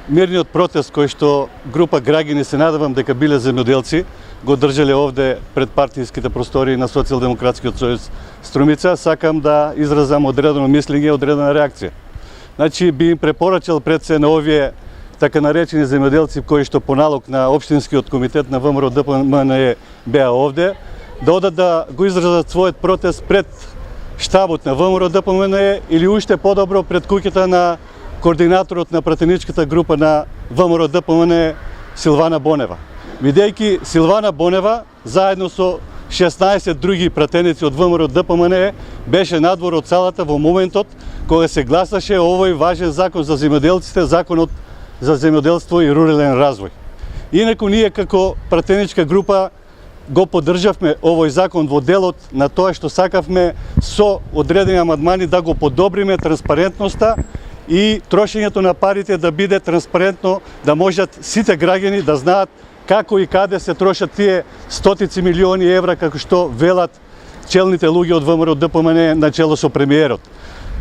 мирниот протест кој што група граѓани, се надевам дека биле земјоделци, го држале овде пред партиските простории на Социјалдемократскиот сојуз Струмица, сакам да изразам одредено мислење, одредена реакција. Значи, би им препорачал пред се на овие така наречени земјоделци кои што по налог на Општинскиот комитет на ВМРО ДПМНЕ беа овде, да одат да го изразат својот протест пред штабот на ВМРО ДПМНЕ или уште подобро пред куќата на координаторот на пратеничката група на ВМРО ДПМНЕ Силвана Бонева. Бидејќи Силвана Бонева заедно со 16 други пратеници од ВМРО ДПМНЕ беше надвор од салата во моментот кога се гласаше овој важен закон за земјоделците, законот за земјоделство и рурален развој. Инаку ние како пратеничка група го поддржавме овој закон во делот на тоа што сакавме со одредени амандмани да го подобриме транспарентноста и трошењето на парите да биде транспарентно, да можат сите граѓани да знаат како и каде се трошат тие стотици милиони евра како што велат челните луѓе од ВМРО ДПМНЕ на чело со премиерот.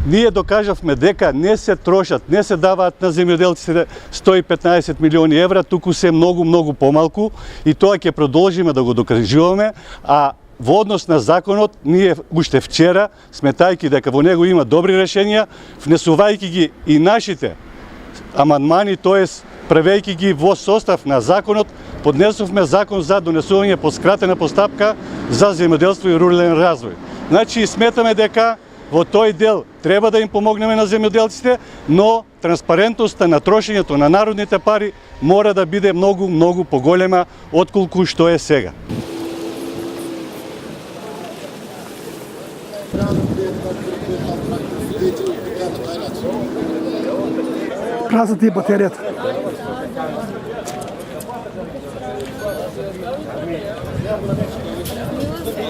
Ние докажавме дека не се трошат, не се даваат на земјоделците 115 милиони евра, туку се многу помалку и тоа ќе продолжиме да го докажуваме, а во однос на законот, ние уште вчера, сметајќи дека во него има добри решенија, внесувајќи ги и нашите амандмани, тоест правејќи ги во состав на законот, поднесовме закон за донесување по скратена постапка за земјоделство и рурален развој. Значи, сметаме дека во тој дел треба да им помогнеме на земјоделците, но транспарентноста на трошењето на народните пари мора да биде многу поголема отколку што е сега. Празна ти е батеријата.